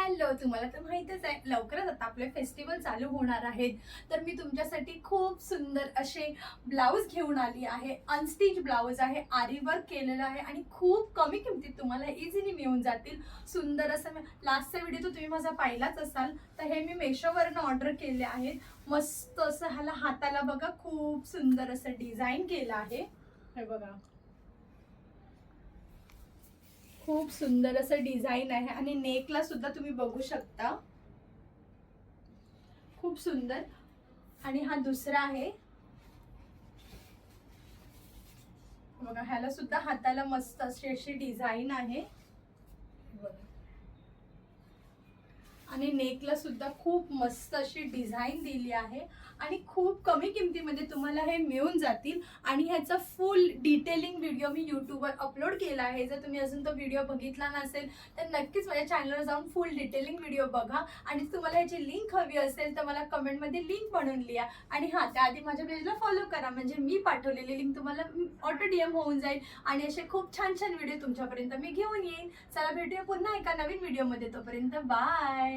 Hello, तुम्हाला तर माहितच आहे लवकरच आता आपले फेस्टिवल चालू होणार आहेत. तर मी तुमच्यासाठी खूप सुंदर असे ब्लाऊज घेऊन आली आहे. अनस्टिच ब्लाऊज आहे, आरी वर्क केलेलं आहे आणि खूप कमी किमतीत तुम्हाला इझिली मिळून जातील. सुंदर असं लास्टचा व्हिडिओ तर तुम्ही माझा पाहिलाच असाल. तर हे मी मेशोवरनं ऑर्डर केले आहेत. मस्त असं ह्याला हाताला बघा खूप सुंदर असं डिझाईन केलं आहे. हे बघा, खूप सुंदर असं डिझाईन आहे आणि नेकला सुद्धा तुम्ही बघू शकता, खूप सुंदर. आणि हा दुसरा आहे बघा, ह्याला सुद्धा हाताला मस्त अशी डिझाईन आहे बघा. आणि नेकला सुद्धा खूप मस्त अशी डिझाईन दिली आहे आणि खूप कमी किमतीमध्ये तुम्हाला हे मिळून जातील. आणि ह्याचा फुल डिटेलिंग व्हिडिओ मी यूट्यूबवर अपलोड केला आहे. जर तुम्ही अजून तो व्हिडिओ बघितला नसेल तर नक्कीच माझ्या चॅनलवर जाऊन फुल डिटेलिंग व्हिडिओ बघा. आणि तुम्हाला ह्याची लिंक हवी असेल तर मला कमेंटमध्ये लिंक बनवून लिहा. आणि हां, त्याआधी माझ्या पेजला फॉलो करा, म्हणजे मी पाठवलेली लिंक तुम्हाला ऑटो DM होऊन जाईल आणि असे खूप छान छान व्हिडिओ तुमच्यापर्यंत मी घेऊन येईन. चला भेटूया पुन्हा एका नवीन व्हिडिओमध्ये. तोपर्यंत बाय.